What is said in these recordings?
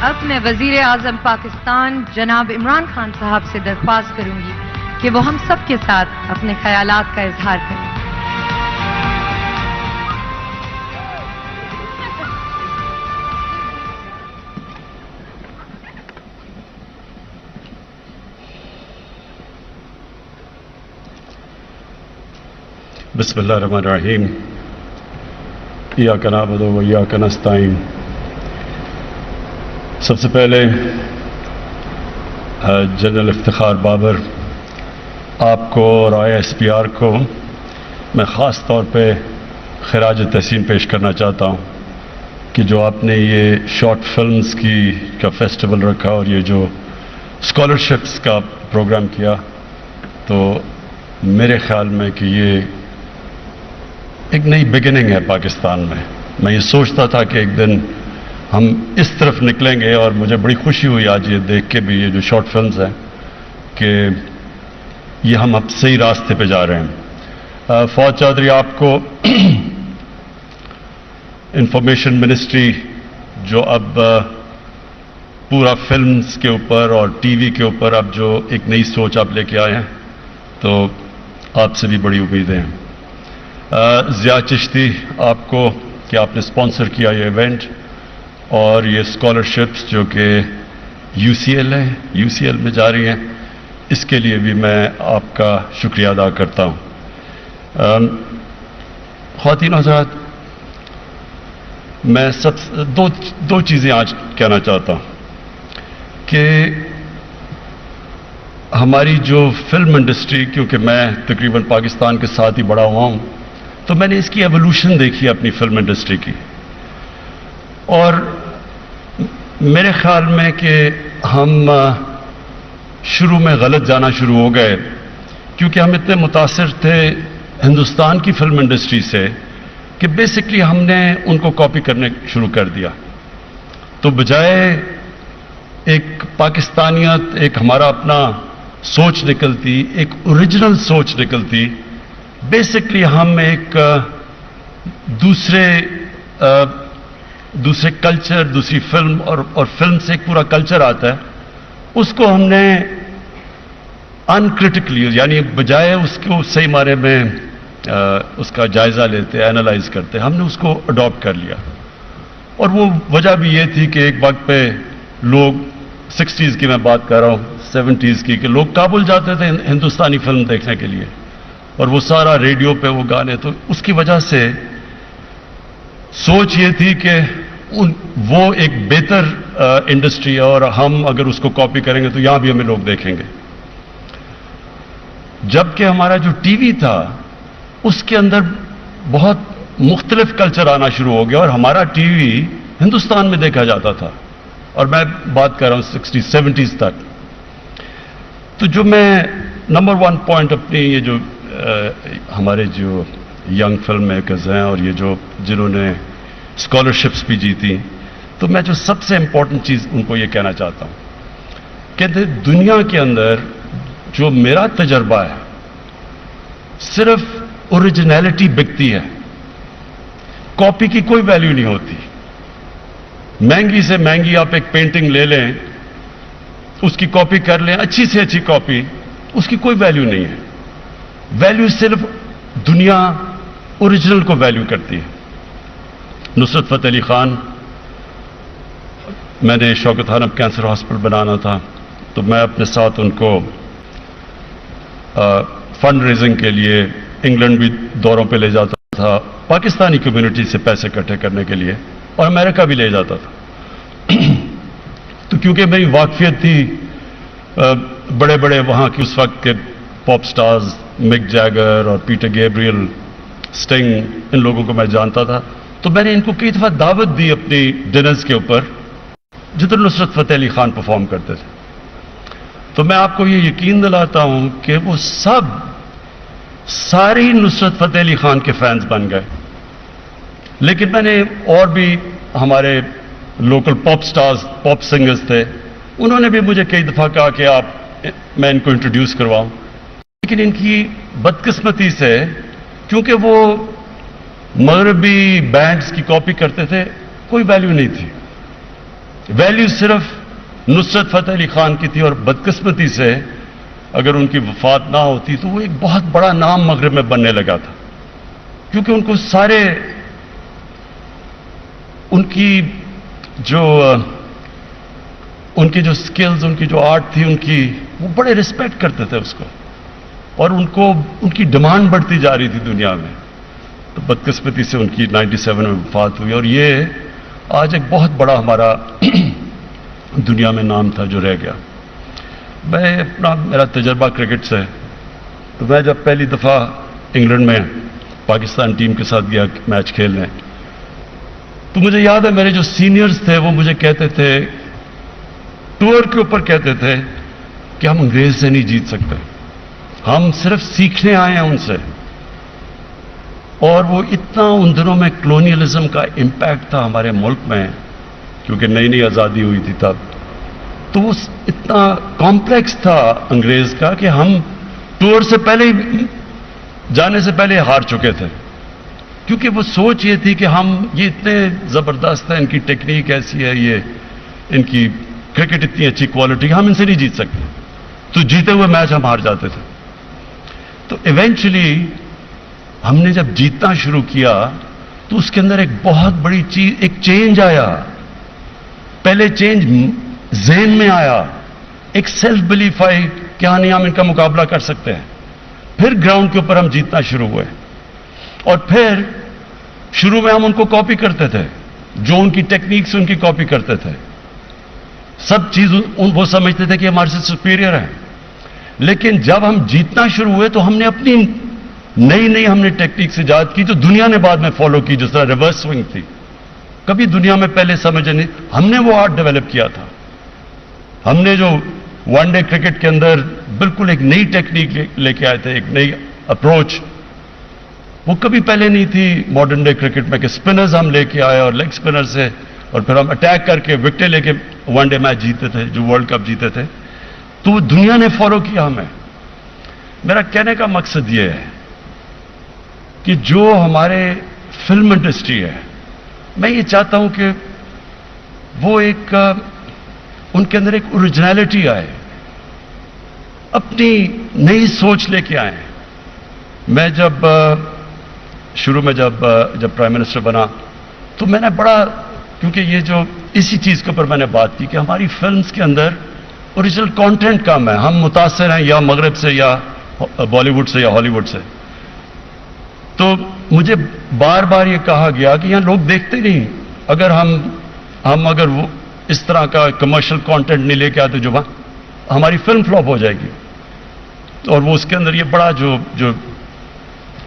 اب میں وزیر اعظم پاکستان جناب عمران خان صاحب سے درخواست کروں گی کہ وہ ہم سب کے ساتھ اپنے خیالات کا اظہار کریں۔ بسم اللہ الرحمن الرحیم۔ ایاک نعبد و ایاک نستعین۔ سب سے پہلے جنرل افتخار بابر آپ کو اور ISPR کو میں خاص طور پہ خراج تحسین پیش کرنا چاہتا ہوں کہ جو آپ نے یہ شارٹ فلمز کا فیسٹیول رکھا اور یہ جو اسکالرشپس کا پروگرام کیا، تو میرے خیال میں کہ یہ ایک نئی بگننگ ہے پاکستان میں۔ میں یہ سوچتا تھا کہ ایک دن ہم اس طرف نکلیں گے، اور مجھے بڑی خوشی ہوئی آج یہ دیکھ کے بھی، یہ جو شارٹ فلمز ہیں، کہ یہ ہم اب صحیح راستے پہ جا رہے ہیں۔ فواد چودھری، آپ کو انفارمیشن منسٹری جو اب پورا فلمز کے اوپر اور ٹی وی کے اوپر اب جو ایک نئی سوچ آپ لے کے آئے ہیں، تو آپ سے بھی بڑی امیدیں ہیں۔ ضیاء چشتی، آپ کو کہ آپ نے اسپانسر کیا یہ ایونٹ اور یہ اسکالرشپس جو کہ UCL ہے، UCL میں جاری ہیں، اس کے لیے بھی میں آپ کا شکریہ ادا کرتا ہوں۔ خواتین و حضرات، میں دو چیزیں آج کہنا چاہتا ہوں کہ ہماری جو فلم انڈسٹری، کیونکہ میں تقریباً پاکستان کے ساتھ ہی بڑا ہوا ہوں، تو میں نے اس کی ایولیوشن دیکھی اپنی فلم انڈسٹری کی، اور میرے خیال میں کہ ہم شروع میں غلط جانا شروع ہو گئے، کیونکہ ہم اتنے متاثر تھے ہندوستان کی فلم انڈسٹری سے کہ بیسکلی ہم نے ان کو کاپی کرنے شروع کر دیا۔ تو بجائے ایک پاکستانیت، ایک ہمارا اپنا سوچ نکلتی، ایک اوریجنل سوچ نکلتی، بیسکلی ہم ایک دوسرے کلچر، دوسری فلم اور فلم سے ایک پورا کلچر آتا ہے، اس کو ہم نے انکرٹیکلی، یعنی بجائے اس کو صحیح معنی میں اس کا جائزہ لیتے، اینالائز کرتے، ہم نے اس کو اڈاپٹ کر لیا۔ اور وہ وجہ بھی یہ تھی کہ ایک وقت پہ لوگ 60s کی میں بات کر رہا ہوں، 70s کی، کہ لوگ کابل جاتے تھے ہندوستانی فلم دیکھنے کے لیے، اور وہ سارا ریڈیو پہ وہ گانے، تو اس کی وجہ سے سوچ یہ تھی کہ وہ ایک بہتر انڈسٹری ہے، اور ہم اگر اس کو کاپی کریں گے تو یہاں بھی ہمیں لوگ دیکھیں گے۔ جبکہ ہمارا جو ٹی وی تھا اس کے اندر بہت مختلف کلچر آنا شروع ہو گیا، اور ہمارا ٹی وی ہندوستان میں دیکھا جاتا تھا، اور میں بات کر رہا ہوں 60s 70s تک۔ تو جو میں نمبر 1 پوائنٹ اپنی یہ جو ہمارے جو ینگ فلم میکرز ہیں اور یہ جو جنہوں نے اسکالرشپس بھی جیتی، تو میں جو سب سے امپورٹنٹ چیز ان کو یہ کہنا چاہتا ہوں کہ دنیا کے اندر جو میرا تجربہ ہے، صرف اوریجنیلٹی بکتی ہے، کاپی کی کوئی ویلیو نہیں ہوتی۔ مہنگی سے مہنگی آپ ایک پینٹنگ لے لیں، اس کی کاپی کر لیں، اچھی سے اچھی کاپی، اس کی کوئی ویلیو نہیں ہے۔ ویلیو صرف دنیا اوریجنل کو ویلیو کرتی ہے۔ نصرت فتح علی خان، میں نے شوکت حنف کینسر ہاسپٹل بنانا تھا، تو میں اپنے ساتھ ان کو فنڈ ریزنگ کے لیے انگلینڈ بھی دوروں پہ لے جاتا تھا، پاکستانی کمیونٹی سے پیسے اکٹھے کرنے کے لیے، اور امریکہ بھی لے جاتا تھا۔ تو کیونکہ میری واقفیت تھی بڑے بڑے وہاں کی اس وقت کے پاپ سٹارز، مک جیگر اور پیٹر گیبریل، سٹنگ، ان لوگوں کو میں جانتا تھا، تو میں نے ان کو کئی دفعہ دعوت دی اپنی ڈنرز کے اوپر جدھر نصرت فتح علی خان پرفارم کرتے تھے۔ تو میں آپ کو یہ یقین دلاتا ہوں کہ وہ ساری نصرت فتح علی خان کے فینس بن گئے۔ لیکن میں نے اور بھی ہمارے لوکل پاپ سٹارز، پاپ سنگرز تھے، انہوں نے بھی مجھے کئی دفعہ کہا کہ میں ان کو انٹروڈیوس کرواؤں، لیکن ان کی بدقسمتی سے، کیونکہ وہ مغربی بینڈز کی کاپی کرتے تھے، کوئی ویلیو نہیں تھی۔ ویلیو صرف نصرت فتح علی خان کی تھی، اور بدقسمتی سے اگر ان کی وفات نہ ہوتی تو وہ ایک بہت بڑا نام مغرب میں بننے لگا تھا، کیونکہ ان کو سارے ان کی جو سکلز، ان کی جو آرٹ تھی، وہ بڑے ریسپیکٹ کرتے تھے اس کو، اور ان کی ڈیمانڈ بڑھتی جا رہی تھی دنیا میں. تو بدقسمتی سے ان کی 97 میں وفات ہوئی، اور یہ آج ایک بہت بڑا ہمارا دنیا میں نام تھا جو رہ گیا. میرا تجربہ کرکٹ سے، تو میں جب پہلی دفعہ انگلینڈ میں پاکستان ٹیم کے ساتھ گیا میچ کھیلنے، تو مجھے یاد ہے میرے جو سینئرز تھے وہ مجھے کہتے تھے، ٹور کے اوپر کہتے تھے کہ ہم انگریز سے نہیں جیت سکتے، ہم صرف سیکھنے آئے ہیں ان سے. اور وہ اتنا ان دنوں میں کلونیلزم کا امپیکٹ تھا ہمارے ملک میں، کیونکہ نئی نئی آزادی ہوئی تھی تب، تو وہ اتنا کمپلیکس تھا انگریز کا کہ ہم ٹور سے پہلے جانے سے پہلے ہار چکے تھے، کیونکہ وہ سوچ یہ تھی کہ ہم یہ اتنے زبردست ہیں، ان کی ٹیکنیک ایسی ہے، یہ ان کی کرکٹ اتنی اچھی کوالٹی، ہم ان سے نہیں جیت سکتے. تو جیتے ہوئے میچ ہم ہار جاتے تھے. تو ایونچولی ہم نے جب جیتنا شروع کیا تو اس کے اندر ایک بہت بڑی چیز، ایک چینج آیا. پہلے چینج ذہن میں آیا، ایک سیلف بلیف آئی کہ ہاں نہیں، ہم ان کا مقابلہ کر سکتے ہیں. پھر گراؤنڈ کے اوپر ہم جیتنا شروع ہوئے، اور پھر شروع میں ہم ان کو کاپی کرتے تھے، جو ان کی ٹیکنیک سے ان کی کاپی کرتے تھے، سب چیز وہ سمجھتے تھے کہ ہمارے سے سپیریئر ہیں. لیکن جب ہم جیتنا شروع ہوئے تو ہم نے اپنی نئی ہم نے ٹیکنیک سے ایجاد کی جو دنیا نے بعد میں فالو کی، جس طرح ریورس سوئنگ تھی، کبھی دنیا میں پہلے سمجھ نہیں. ہم نے وہ آرٹ ڈیولپ کیا تھا. ہم نے جو ون ڈے کرکٹ کے اندر بالکل ایک نئی ٹیکنیک لے کے آئے تھے، ایک نئی اپروچ، وہ کبھی پہلے نہیں تھی ماڈرن ڈے کرکٹ میں، کہ اسپنرز ہم لے کے آئے اور لیگ اسپنر سے، اور پھر ہم اٹیک کر کے وکٹیں لے کے ون ڈے میچ جیتے تھے، جو ورلڈ کپ جیتے تھے. تو وہ دنیا نے فالو کیا ہمیں. میرا کہنے کا مقصد یہ ہے کہ جو ہمارے فلم انڈسٹری ہے، میں یہ چاہتا ہوں کہ وہ ایک ان کے اندر ایک اوریجنلٹی آئے، اپنی نئی سوچ لے کے آئیں. میں جب شروع میں جب پرائم منسٹر بنا تو میں نے بڑا، کیونکہ یہ جو اسی چیز کے اوپر میں نے بات کی کہ ہماری فلمز کے اندر اوریجنل کانٹینٹ کم ہے، ہم متاثر ہیں یا مغرب سے یا بالی ووڈ سے یا ہالی ووڈ سے. تو مجھے بار بار یہ کہا گیا کہ یہاں لوگ دیکھتے نہیں، اگر ہم اگر وہ اس طرح کا کمرشل کانٹینٹ نہیں لے کے آتے جو ہماری فلم فلاپ ہو جائے گی. اور وہ اس کے اندر یہ بڑا جو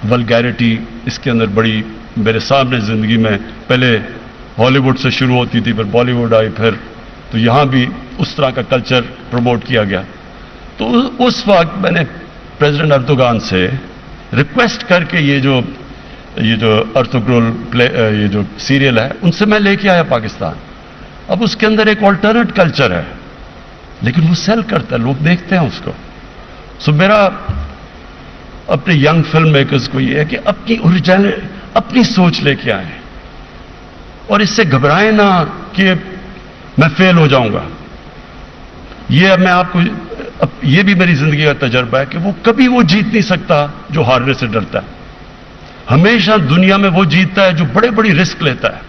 ولگیرٹی اس کے اندر بڑی میرے سامنے زندگی میں، پہلے ہالی ووڈ سے شروع ہوتی تھی، پھر بالی ووڈ آئی، پھر تو یہاں بھی اس طرح کا کلچر پروموٹ کیا گیا. تو اس وقت میں نے پریزیڈنٹ اردوغان سے ریکویسٹ کر کے یہ جو ارطغرل یہ جو سیریل ہے ان سے میں لے کے آیا پاکستان. اب اس کے اندر ایک آلٹرنیٹ کلچر ہے، لیکن وہ سیل کرتا ہے، لوگ دیکھتے ہیں اس کو. سو میرا اپنے ینگ فلم میکرز کو یہ ہے کہ اپنی اوریجنل، اپنی سوچ لے کے آئیں، اور اس سے گھبرائیں نہ کہ میں فیل ہو جاؤں گا. یہ میں آپ کو، یہ بھی میری زندگی کا تجربہ ہے کہ وہ کبھی وہ جیت نہیں سکتا جو ہارنے سے ڈرتا ہے. ہمیشہ دنیا میں وہ جیتتا ہے جو بڑے بڑی رسک لیتا ہے.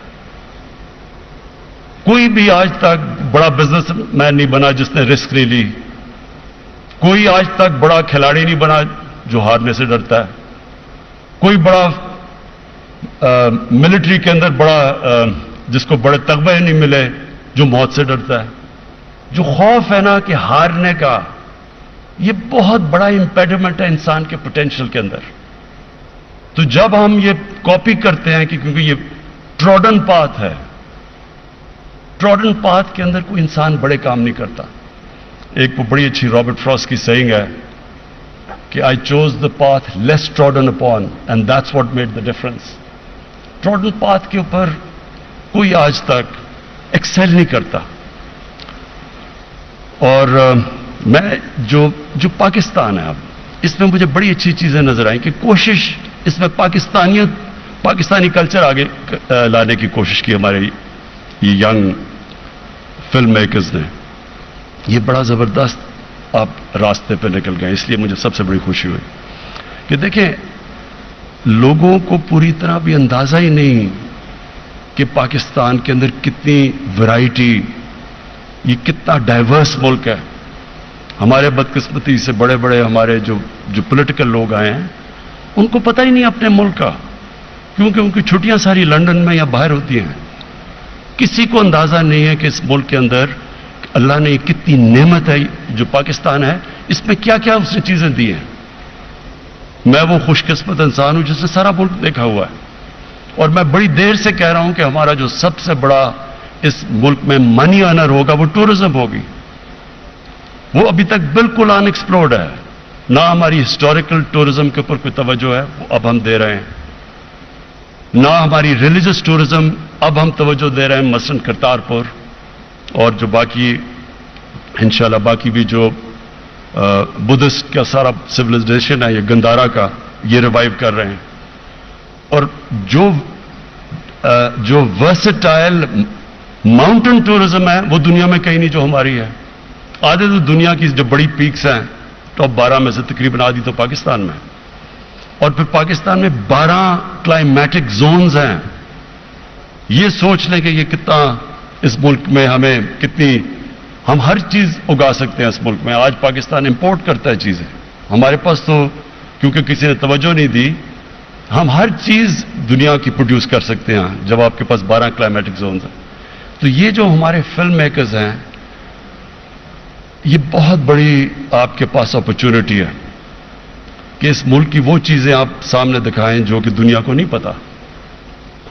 کوئی بھی آج تک بڑا بزنس مین نہیں بنا جس نے رسک نہیں لی. کوئی آج تک بڑا کھلاڑی نہیں بنا جو ہارنے سے ڈرتا ہے. کوئی بڑا ملٹری کے اندر بڑا جس کو بڑے تغمے نہیں ملے جو موت سے ڈرتا ہے. جو خوف ہے نا کہ ہارنے کا، یہ بہت بڑا امپیڈمنٹ ہے انسان کے پوٹینشل کے اندر. تو جب ہم یہ کاپی کرتے ہیں کہ کیونکہ یہ ٹراڈن پاتھ ہے، ٹراڈن پاتھ کے اندر کوئی انسان بڑے کام نہیں کرتا. ایک وہ بڑی اچھی رابرٹ فراسٹ کی سیئنگ ہے کہ I choose the path less trodden upon and that's what made the difference. Trodden path کے اوپر کوئی آج تک ایکسل نہیں کرتا. اور میں جو پاکستان ہے اب، اس میں مجھے بڑی اچھی چیزیں نظر آئیں کہ کوشش اس میں پاکستانی کلچر آگے لانے کی کوشش کی ہمارے یہ ینگ فلم میکرز نے یہ بڑا زبردست آپ راستے پہ نکل گئے. اس لیے مجھے سب سے بڑی خوشی ہوئی کہ دیکھیں لوگوں کو پوری طرح بھی اندازہ ہی نہیں کہ پاکستان کے اندر کتنی ورائٹی، یہ کتنا ڈائیورس ملک ہے. ہمارے بدقسمتی سے بڑے بڑے ہمارے جو پولیٹیکل لوگ آئے ہیں ان کو پتہ ہی نہیں اپنے ملک کا، کیونکہ ان کی چھٹیاں ساری لندن میں یا باہر ہوتی ہیں. کسی کو اندازہ نہیں ہے کہ اس ملک کے اندر اللہ نے کتنی نعمت ہے جو پاکستان ہے، اس میں کیا کیا اس نے چیزیں دی ہیں. میں وہ خوش قسمت انسان ہوں جس نے سارا ملک دیکھا ہوا ہے، اور میں بڑی دیر سے کہہ رہا ہوں کہ ہمارا جو سب سے بڑا اس ملک میں منی ارنر ہوگا وہ ٹورزم ہوگی. وہ ابھی تک بالکل ان ایکسپلورڈ ہے. نہ ہماری ہسٹوریکل ٹورزم کے اوپر کوئی توجہ ہے، وہ اب ہم دے رہے ہیں. نہ ہماری ریلیجس ٹورزم اب ہم توجہ دے رہے ہیں، مثلا کرتارپور اور جو باقی انشاءاللہ باقی بھی جو بدھسٹ کا سارا سویلائزیشن ہے، یہ گندارا کا یہ ریوائیو کر رہے ہیں. اور جو ورسٹائل ماؤنٹن ٹورزم ہے وہ دنیا میں کہیں نہیں جو ہماری ہے. آدھے تو دنیا کی جو بڑی پیکس ہیں ٹاپ 12 میں سے تقریباً آدھی تو پاکستان میں، اور پھر پاکستان میں 12 کلائمیٹک زونز ہیں. یہ سوچ لیں کہ یہ کتنا اس ملک میں ہمیں کتنی، ہم ہر چیز اگا سکتے ہیں اس ملک میں. آج پاکستان امپورٹ کرتا ہے چیزیں، ہمارے پاس تو کیونکہ کسی نے توجہ نہیں دی ہم ہر چیز دنیا کی پروڈیوس کر سکتے ہیں جب آپ کے پاس 12 کلائمیٹک زونز ہیں. تو یہ جو ہمارے فلم میکرز ہیں یہ بہت بڑی آپ کے پاس اپرچونٹی ہے کہ اس ملک کی وہ چیزیں آپ سامنے دکھائیں جو کہ دنیا کو نہیں پتا.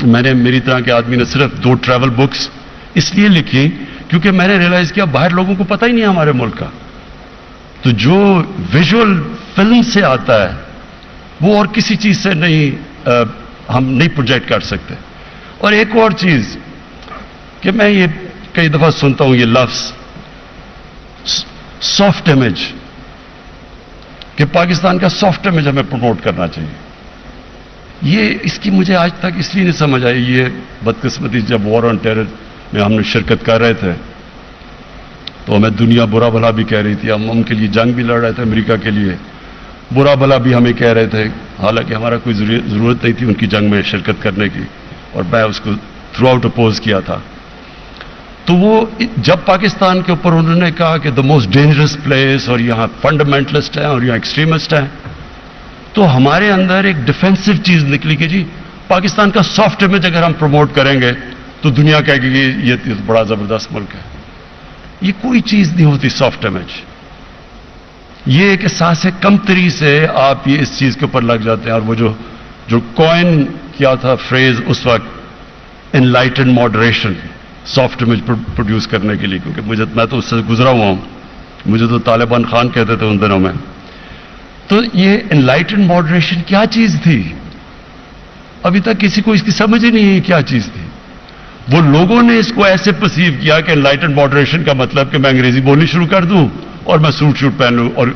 میں نے میری طرح کے آدمی نے صرف 2 ٹریول بکس اس لیے لکھی کیونکہ میں نے ریئلائز کیا باہر لوگوں کو پتہ ہی نہیں ہے ہمارے ملک کا. تو جو ویژول فلم سے آتا ہے وہ اور کسی چیز سے نہیں ہم نہیں پروجیکٹ کر سکتے. اور ایک اور چیز کہ میں یہ کئی دفعہ سنتا ہوں یہ لفظ سافٹ امیج، کہ پاکستان کا سافٹ امیج ہمیں پروموٹ کرنا چاہیے. یہ اس کی مجھے آج تک اس لیے نہیں سمجھ آئی. یہ بدقسمتی جب وار آن ٹیرر میں ہم نے شرکت کر رہے تھے تو ہمیں دنیا برا بھلا بھی کہہ رہی تھی، ہم ان کے لیے جنگ بھی لڑ رہے تھے، امریکہ کے لیے برا بھلا بھی ہمیں کہہ رہے تھے، حالانکہ ہمارا کوئی ضرورت نہیں تھی ان کی جنگ میں شرکت کرنے کی، اور میں اس کو تھرو آؤٹ اپوز کیا تھا. تو وہ جب پاکستان کے اوپر انہوں نے کہا کہ دا موسٹ ڈینجرس پلیس اور یہاں فنڈامنٹلسٹ ہیں اور یہاں ایکسٹریمسٹ ہیں، تو ہمارے اندر ایک ڈیفینسو چیز نکلی کہ جی پاکستان کا سافٹ امیج اگر ہم پروموٹ کریں گے تو دنیا کہے گی کہ یہ بڑا زبردست ملک ہے. یہ کوئی چیز نہیں ہوتی سافٹ امیج. یہ ایک احساس کمتری سے آپ یہ اس چیز کے اوپر لگ جاتے ہیں. اور وہ جو کوئن کیا تھا فریز اس وقت enlighten moderation, soft image produce کرنے کے لیے، کیونکہ میں تو اس سے گزرا ہوا ہوں، مجھے تو طالبان خان کہتے تھے ان دنوں میں. تو یہ انلائٹن ماڈریشن کیا چیز تھی؟ ابھی تک کسی کو اس کی سمجھ ہی نہیں ہے کیا چیز تھی. وہ لوگوں نے اس کو ایسے پرسیو کیا کہ انلائٹن ماڈریشن کا مطلب کہ میں انگریزی بولنی شروع کر دوں اور میں سوٹ پہن لوں اور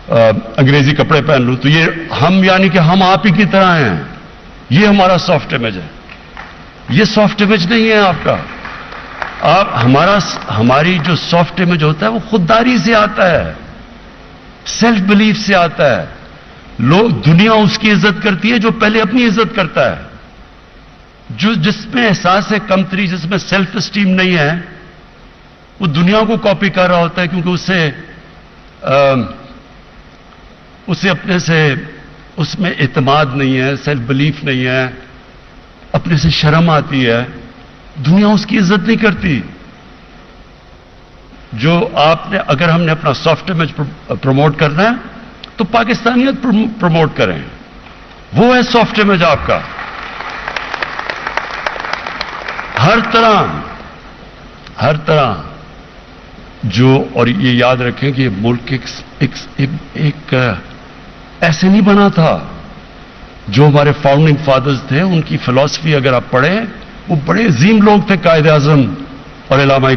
انگریزی کپڑے پہن لوں، تو یہ ہم یعنی کہ ہم آپ ہی کی طرح ہیں. یہ ہمارا سافٹ امیج ہے. یہ سافٹ امیج نہیں ہے آپ کا. ہماری جو سافٹ امیج ہوتا ہے وہ خودداری سے آتا ہے، سیلف بلیف سے آتا ہے. لوگ دنیا اس کی عزت کرتی ہے جو پہلے اپنی عزت کرتا ہے. جس میں احساس کمتری، جس میں سیلف اسٹیم نہیں ہے، وہ دنیا کو کاپی کر رہا ہوتا ہے کیونکہ اسے اپنے سے اس میں اعتماد نہیں ہے، سیلف بلیف نہیں ہے، اپنے سے شرم آتی ہے. دنیا اس کی عزت نہیں کرتی. جو آپ نے اگر ہم نے اپنا سافٹ امیج پروموٹ کرنا ہے تو پاکستانیت پروموٹ کریں. وہ ہے سافٹ امیج آپ کا. ہر طرح جو، اور یہ یاد رکھیں کہ یہ ملک ایک ایسے نہیں بنا تھا. جو ہمارے فاؤنڈنگ فادرز تھے ان کی فلسفی اگر آپ پڑھیں، وہ بڑے عظیم لوگ تھے. قائد اعظم اور علامہ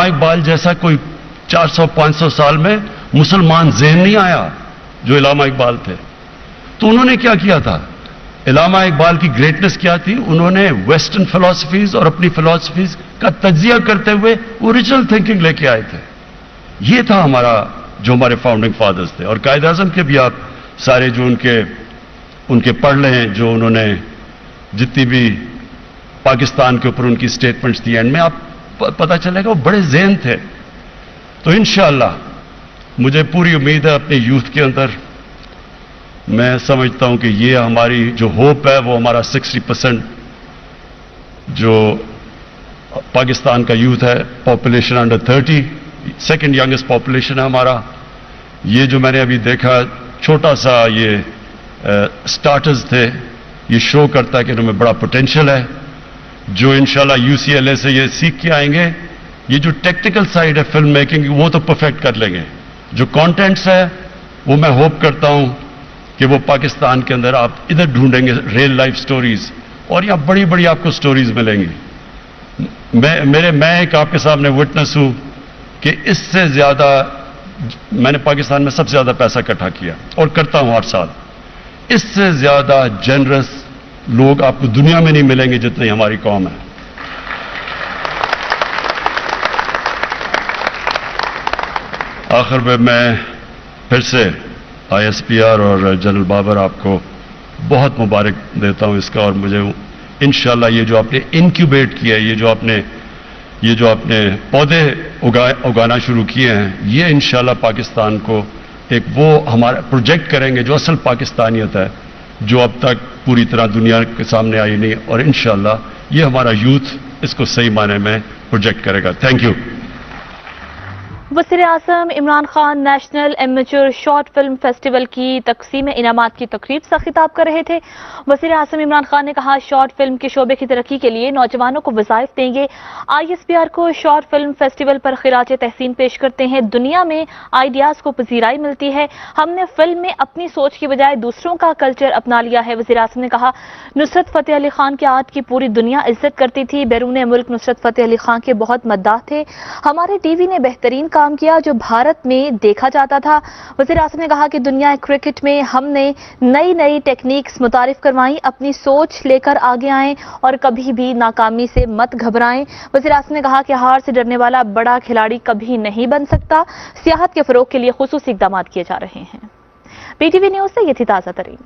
اقبال جیسا کوئی 400-500 سال میں مسلمان ذہن نہیں آیا جو علامہ اقبال تھے. تو انہوں نے کیا کیا تھا؟ علامہ اقبال کی گریٹنس کیا تھی؟ انہوں نے ویسٹرن فلاسفیز اور اپنی فلاسفیز کا تجزیہ کرتے ہوئے اوریجنل تھنکنگ لے کے آئے تھے. یہ تھا ہمارا جو ہمارے فاؤنڈنگ فادرز تھے. اور قائد اعظم کے بھی آپ سارے جو ان کے پڑھ لیں ہیں، جو انہوں نے جتنی بھی پاکستان کے اوپر ان کی سٹیٹمنٹس تھی، اینڈ میں آپ پتہ چلے گا وہ بڑے ذہین تھے. تو انشاءاللہ مجھے پوری امید ہے اپنے یوتھ کے اندر. میں سمجھتا ہوں کہ یہ ہماری جو ہوپ ہے وہ ہمارا 60% جو پاکستان کا یوتھ ہے، population under 30، second youngest population ہے ہمارا. یہ جو میں نے ابھی دیکھا چھوٹا سا یہ سٹارٹرز تھے، یہ شو کرتا ہے کہ ان میں بڑا پوٹینشیل ہے. جو انشاءاللہ UCLA سے یہ سیکھ کے آئیں گے، یہ جو ٹیکنیکل سائیڈ ہے فلم میکنگ وہ تو پرفیکٹ کر لیں گے. جو کانٹینٹس ہے وہ میں ہوپ کرتا ہوں کہ وہ پاکستان کے اندر آپ ادھر ڈھونڈیں گے ریئل لائف سٹوریز، اور یہاں بڑی بڑی آپ کو سٹوریز ملیں گی. میں ایک آپ کے سامنے وٹنس ہوں کہ اس سے زیادہ میں نے پاکستان میں سب سے زیادہ پیسہ اکٹھا کیا اور کرتا ہوں ہر سال. اس سے زیادہ جنرس لوگ آپ کو دنیا میں نہیں ملیں گے جتنی ہماری قوم ہے. آخر میں پھر سے ISPR اور جنرل بابر آپ کو بہت مبارک دیتا ہوں اس کا. اور مجھے انشاءاللہ یہ جو آپ نے انکیوبیٹ کیا ہے، یہ جو آپ نے پودے اگانا شروع کیے ہیں، یہ انشاءاللہ پاکستان کو ایک وہ ہمارا پروجیکٹ کریں گے جو اصل پاکستانیت ہے، جو اب تک پوری طرح دنیا کے سامنے آئی نہیں. اور انشاءاللہ یہ ہمارا یوتھ اس کو صحیح معنی میں پروجیکٹ کرے گا. Thank you. وزیر اعظم Imran Khan national amateur short film festival کی تقسیم انعامات کی تقریب سے خطاب کر رہے تھے. وزیر اعظم عمران خان نے کہا شارٹ فلم کے شعبے کی ترقی کے لیے نوجوانوں کو وظائف دیں گے. ISPR کو شارٹ فلم فیسٹیول پر خراج تحسین پیش کرتے ہیں. دنیا میں آئیڈیاز کو پذیرائی ملتی ہے. ہم نے فلم میں اپنی سوچ کی بجائے دوسروں کا کلچر اپنا لیا ہے. وزیر اعظم نے کہا نصرت فتح علی خان کے آرٹ کی پوری دنیا عزت کرتی تھی. بیرون ملک نصرت فتح علی خان کے بہت مداح تھے. ہمارے ٹی وی نے بہترین کام کیا جو بھارت میں دیکھا جاتا تھا. وزیر اعظم نے کہا کہ دنیا کرکٹ میں ہم نے نئی ٹیکنیکس متعارف کروائیں. اپنی سوچ لے کر آگے آئیں اور کبھی بھی ناکامی سے مت گھبرائیں. وزیر اعظم نے کہا کہ ہار سے ڈرنے والا بڑا کھلاڑی کبھی نہیں بن سکتا. سیاحت کے فروغ کے لیے خصوصی اقدامات کیے جا رہے ہیں. PTV نیوز سے یہ تھی تازہ ترین